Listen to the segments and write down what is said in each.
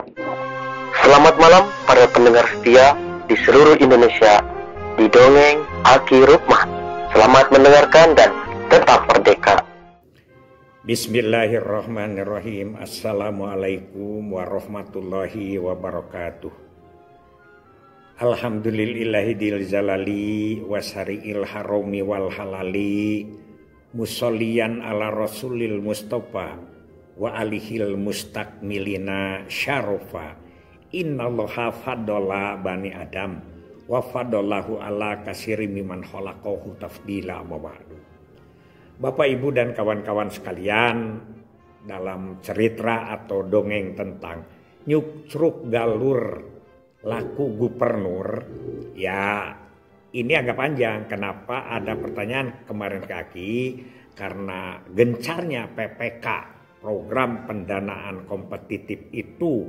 Selamat malam para pendengar setia di seluruh Indonesia di Dongeng Aki Rukmah. Selamat mendengarkan dan tetap merdeka. Bismillahirrahmanirrahim. Assalamualaikum warahmatullahi wabarakatuh. Alhamdulillahil jalali wasari'il harami wal halali musolliyan ala rasulil mustafa wa alihil mustakmilina syarofa. Innallaha fadola bani adam wa fadolahu ala kasiri miman khalaqahu tafdila amma ba'du. Bapak Ibu dan kawan-kawan sekalian, dalam cerita atau dongeng tentang Nyukruk Galur laku gubernur, ya ini agak panjang. Kenapa ada pertanyaan kemarin kaki? Karena gencarnya PPK, program pendanaan kompetitif itu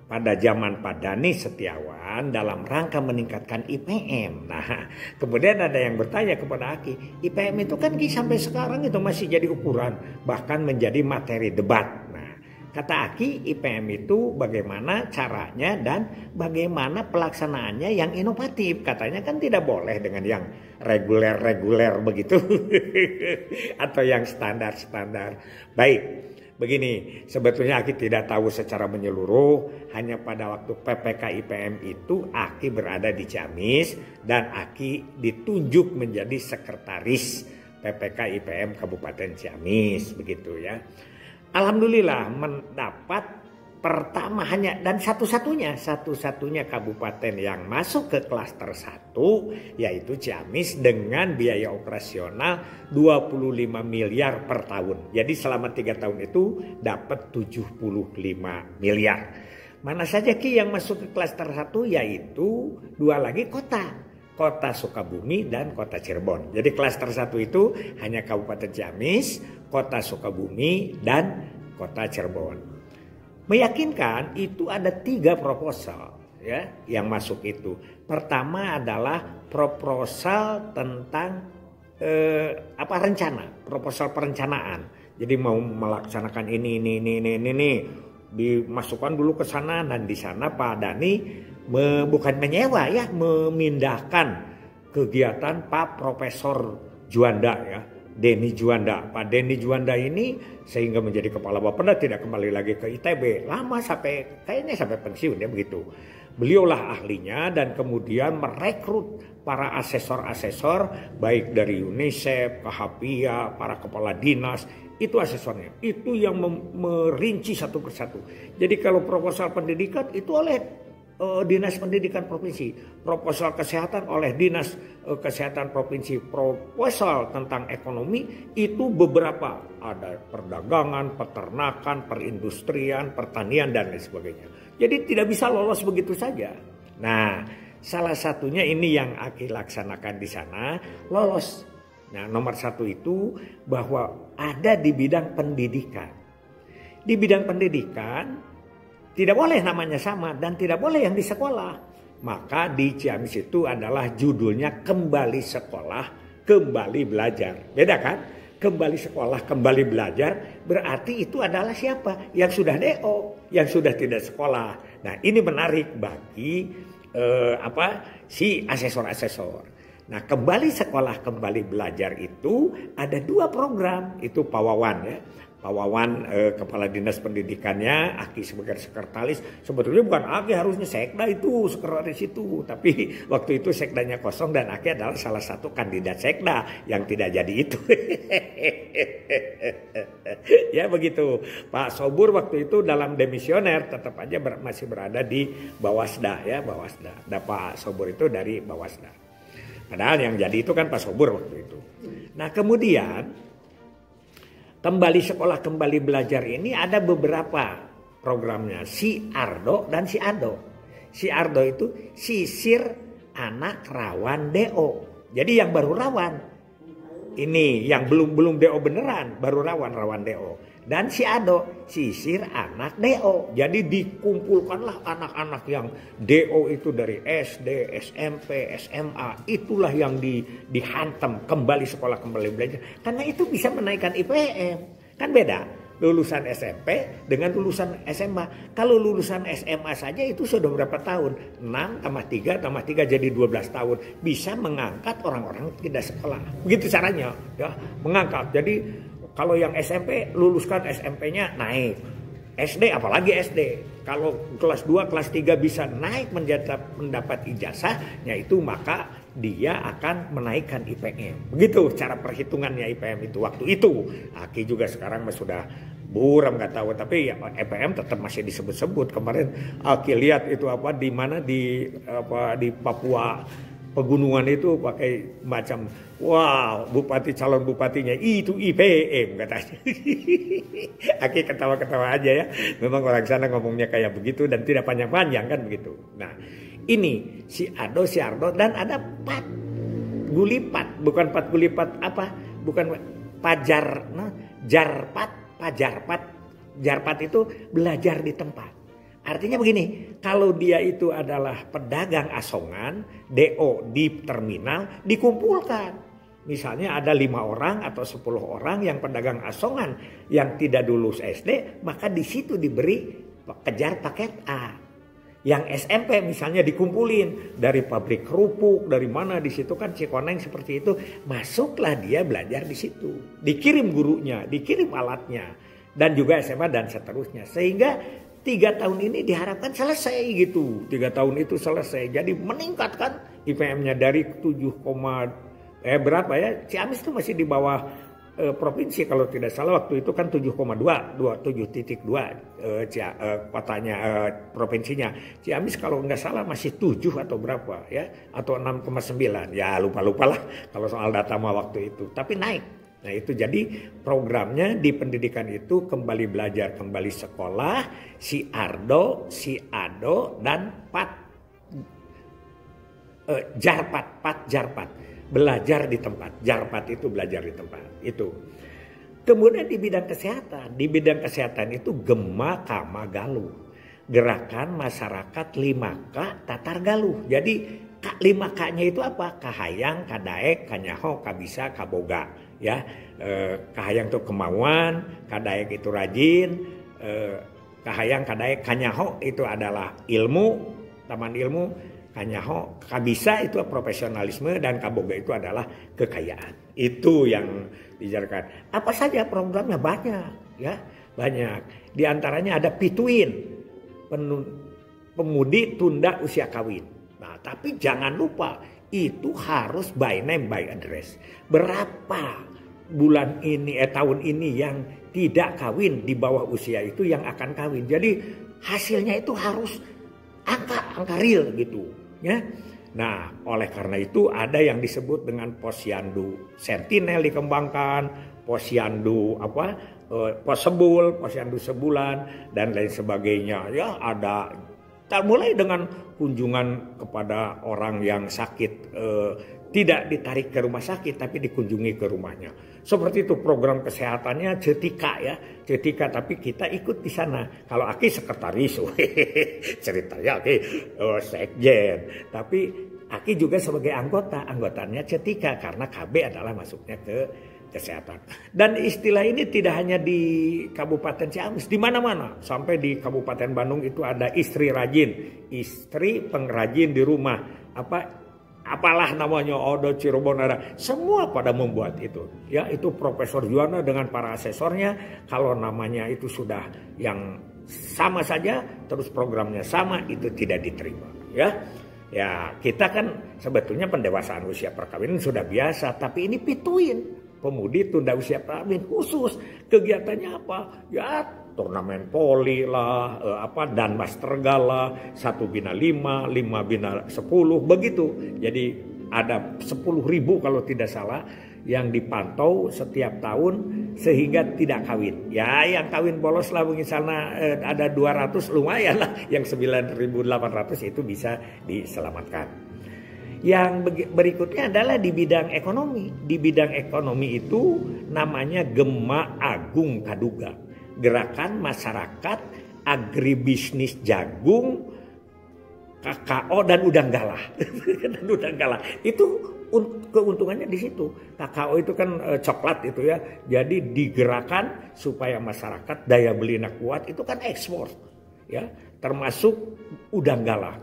pada zaman Pak Dani Setiawan dalam rangka meningkatkan IPM. Nah, kemudian ada yang bertanya kepada Aki, IPM itu kan sampai sekarang itu masih jadi ukuran, bahkan menjadi materi debat. Nah, kata Aki, IPM itu bagaimana caranya dan bagaimana pelaksanaannya yang inovatif. Katanya kan tidak boleh dengan yang reguler-reguler begitu atau yang standar-standar. Baik. Begini, sebetulnya Aki tidak tahu secara menyeluruh, hanya pada waktu PPK IPM itu Aki berada di Ciamis dan Aki ditunjuk menjadi sekretaris PPK IPM Kabupaten Ciamis, begitu ya. Alhamdulillah mendapat pertama hanya dan satu-satunya kabupaten yang masuk ke klaster 1 yaitu Ciamis dengan biaya operasional 25 miliar per tahun. Jadi selama 3 tahun itu dapat 75 miliar. Mana saja Ki yang masuk ke klaster 1 yaitu 2 lagi Kota Sukabumi dan Kota Cirebon. Jadi klaster 1 itu hanya Kabupaten Ciamis, Kota Sukabumi dan Kota Cirebon. Meyakinkan itu ada 3 proposal ya yang masuk itu. Pertama adalah proposal tentang proposal perencanaan. Jadi mau melaksanakan ini dimasukkan dulu ke sana dan di sana Pak Dani bukan menyewa ya, memindahkan kegiatan Pak Profesor Juanda ya. Denny Juanda. Pak Denny Juanda ini sehingga menjadi kepala Bapeda tidak kembali lagi ke ITB. Lama sampai pensiun ya begitu. Beliaulah ahlinya dan kemudian merekrut para asesor-asesor baik dari UNICEF, KHPIA, para kepala dinas. Itu asesornya. Itu yang merinci satu persatu. Jadi kalau proposal pendidikan itu oleh Dinas Pendidikan Provinsi, proposal kesehatan oleh Dinas Kesehatan Provinsi, proposal tentang ekonomi itu beberapa, ada perdagangan, peternakan, perindustrian, pertanian dan lain sebagainya. Jadi tidak bisa lolos begitu saja. Nah, salah satunya ini yang Aki laksanakan di sana, lolos. Nah, nomor 1 itu bahwa ada di bidang pendidikan. Di bidang pendidikan tidak boleh namanya sama dan tidak boleh yang di sekolah. Maka di Ciamis itu adalah judulnya Kembali Sekolah, Kembali Belajar. Beda kan? Kembali sekolah, kembali belajar berarti itu adalah siapa? Yang sudah DO, yang sudah tidak sekolah. Nah ini menarik bagi si asesor-asesor. Nah kembali sekolah, kembali belajar itu ada 2 program. Itu Pak Wawan ya. Pak Wawan kepala dinas pendidikannya, Aki sebagai sekretaris. Sebetulnya bukan Aki, harusnya sekda itu sekretaris itu. Tapi waktu itu sekdanya kosong dan Aki adalah salah satu kandidat sekda yang tidak jadi itu. Ya begitu. Pak Sobur waktu itu dalam demisioner tetap aja masih berada di Bawasda ya, Bawasda. Dan Pak Sobur itu dari Bawasda. Padahal yang jadi itu kan Pak Sobur waktu itu. Nah kemudian Kembali sekolah, kembali belajar ini ada beberapa programnya. Si Ardo dan si Ado. Si Ardo itu sisir anak rawan DO. Jadi yang baru rawan. Ini yang belum DO beneran, baru rawan DO. Dan si Ado sisir anak DO. Jadi dikumpulkanlah anak-anak yang DO itu dari SD, SMP, SMA. Itulah yang dihantam kembali sekolah, kembali belajar. Karena itu bisa menaikkan IPM. Kan beda. lulusan SMP dengan lulusan SMA. Kalau lulusan SMA saja itu sudah berapa tahun? 6 tambah 3 tambah 3 jadi 12 tahun. Bisa mengangkat orang-orang tidak sekolah. Begitu caranya, ya, mengangkat. Jadi kalau yang SMP luluskan SMP-nya naik. SD apalagi SD. Kalau kelas 2, kelas 3 bisa naik mendapat ijazahnya itu, maka dia akan menaikkan IPM. Begitu cara perhitungannya IPM itu waktu itu. Aki juga sekarang sudah buram nggak tahu, tapi ya IPM tetap masih disebut-sebut. Kemarin Aki lihat itu di mana di Papua pegunungan itu pakai macam wow, calon bupatinya itu IPM katanya. Aki ketawa-ketawa aja ya. Memang orang sana ngomongnya kayak begitu dan tidak panjang-panjang kan begitu. Nah, ini si Ado, si Ardo, dan ada Pat Gulipat, bukan Pat Gulipat bukan Pajar, Jarpat itu belajar di tempat. Artinya begini, kalau dia itu adalah pedagang asongan, DO di terminal, dikumpulkan. Misalnya ada 5 orang atau 10 orang yang pedagang asongan yang tidak lulus SD, maka di situ diberi kejar paket A. Yang SMP misalnya dikumpulin dari pabrik kerupuk, dari mana di situ kan Cikoneng seperti itu, masuklah dia belajar di situ. Dikirim gurunya, dikirim alatnya, dan juga SMA dan seterusnya. Sehingga 3 tahun ini diharapkan selesai gitu. 3 tahun itu selesai. Jadi meningkatkan IPM-nya dari 7, berapa ya? Ciamis itu masih di bawah provinsi kalau tidak salah waktu itu kan 7,2, 7,2 kotanya provinsinya. Ciamis kalau nggak salah masih 7 atau berapa ya, atau 6,9. Ya lupa lah kalau soal data mah waktu itu. Tapi naik. Nah itu jadi programnya di pendidikan itu kembali belajar, kembali sekolah, si Ardo, si Ado, dan Jarpat. Belajar di tempat. Jarpat itu belajar di tempat. Itu. Kemudian di bidang kesehatan itu Gema Kama Galuh. Gerakan masyarakat 5K Tatar Galuh. Jadi 5K-nya itu apa? Kahayang, Kadaek, Kanyaho, Kabisa, Kaboga. Ya, Kahayang itu kemauan, Kadaek itu rajin, Kahayang, Kadaek, Kanyaho itu adalah ilmu, taman ilmu, Kanyaho, Kabisa itu profesionalisme, dan Kaboga itu adalah kekayaan. Itu yang dijalankan. Apa saja programnya banyak, ya banyak. Di antaranya ada Pituin, pemudi tunda usia kawin. Nah, tapi jangan lupa itu harus by name by address. Berapa bulan ini tahun ini yang tidak kawin di bawah usia itu yang akan kawin. Jadi hasilnya itu harus angka real gitu, ya. Nah, oleh karena itu ada yang disebut dengan posyandu sentinel dikembangkan, posyandu posyandu sebulan dan lain sebagainya. Ya, ada mulai dengan kunjungan kepada orang yang sakit, tidak ditarik ke rumah sakit tapi dikunjungi ke rumahnya. Seperti itu program kesehatannya Cetika ya, Cetika, tapi kita ikut di sana. Kalau Aki sekretaris, ceritanya Aki sekjen, tapi Aki juga sebagai anggotanya Cetika karena KB adalah masuknya ke kesehatan. Dan istilah ini tidak hanya di Kabupaten Ciamis, di mana-mana. Sampai di Kabupaten Bandung itu ada istri rajin, istri pengrajin di rumah. Apalah namanya, Odo Cirebon ada. Semua pada membuat itu. Ya, itu Profesor Juwana dengan para asesornya. Kalau namanya itu sudah yang sama saja, terus programnya sama, itu tidak diterima. Ya, kita kan sebetulnya pendewasaan usia perkawinan sudah biasa, tapi ini Pituin. Pemudi tunda usia perkawinan khusus. Kegiatannya apa? Ya turnamen poli lah, Danmas Tergala, 1 bina 5, 5 bina 10, begitu. Jadi ada 10.000 kalau tidak salah yang dipantau setiap tahun sehingga tidak kawin. Ya yang kawin bolos lah misalnya ada 200 lumayan lah, yang 9.800 itu bisa diselamatkan. Yang berikutnya adalah di bidang ekonomi. Di bidang ekonomi itu namanya Gema Agung Kaduga. Gerakan masyarakat agribisnis jagung kakao dan udang galah. Dan udang galah. Itu keuntungannya di situ. Kakao itu kan coklat itu ya. Jadi digerakkan supaya masyarakat daya belinya kuat, itu kan ekspor. Ya, termasuk udang galah.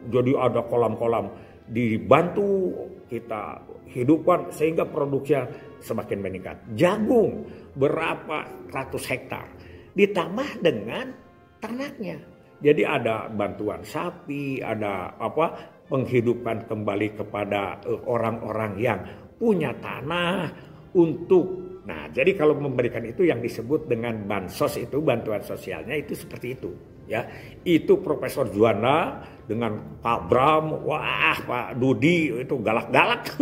Jadi ada kolam-kolam dibantu kita hidupkan sehingga produksinya semakin meningkat. Jagung berapa ratus hektar ditambah dengan ternaknya. Jadi ada bantuan sapi, ada penghidupkan kembali kepada orang-orang yang punya tanah untuk. Nah, jadi kalau memberikan itu yang disebut dengan bansos itu, bantuan sosialnya itu seperti itu. Ya, itu Profesor Juanda dengan Pak Bram, wah Pak Dudi itu galak-galak.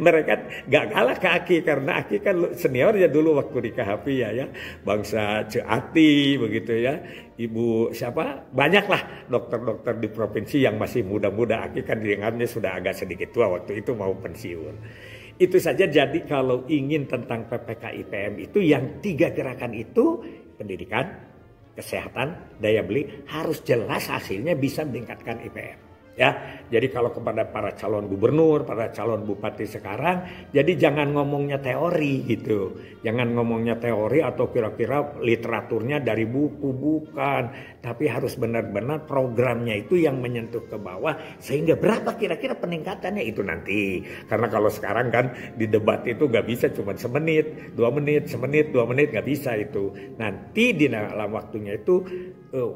Mereka gak galak ke Aki karena Aki kan seniornya dulu waktu di KHP ya, bangsa Ceati begitu ya. Ibu siapa? Banyaklah dokter-dokter di provinsi yang masih muda-muda. Aki kan dianggapnya sudah agak sedikit tua waktu itu mau pensiun. Itu saja. Jadi kalau ingin tentang PPK IPM itu yang 3 gerakan itu, pendidikan, kesehatan, daya beli, harus jelas hasilnya bisa meningkatkan IPM. Ya, jadi kalau kepada para calon gubernur, para calon bupati sekarang, jadi jangan ngomongnya teori gitu. Jangan ngomongnya teori atau kira-kira literaturnya dari buku, bukan. Tapi harus benar-benar programnya itu yang menyentuh ke bawah. Sehingga berapa kira-kira peningkatannya itu nanti. Karena kalau sekarang kan di debat itu gak bisa cuma semenit, 2 menit, semenit, 2 menit, gak bisa itu. Nanti di dalam waktunya itu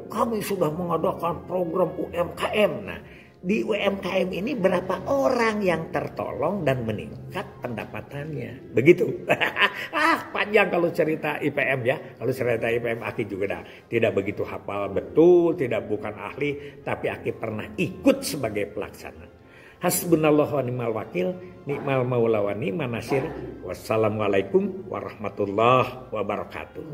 kami sudah mengadakan program UMKM. Nah, di UMKM ini berapa orang yang tertolong dan meningkat pendapatannya. Begitu. Panjang kalau cerita IPM ya. Kalau cerita IPM Aki juga tidak begitu hafal betul, bukan ahli, tapi Aki pernah ikut sebagai pelaksana. Hasbunallahu wa ni'mal wakil, ni'mal maula wa ni'man nasir. Wassalamualaikum warahmatullahi wabarakatuh.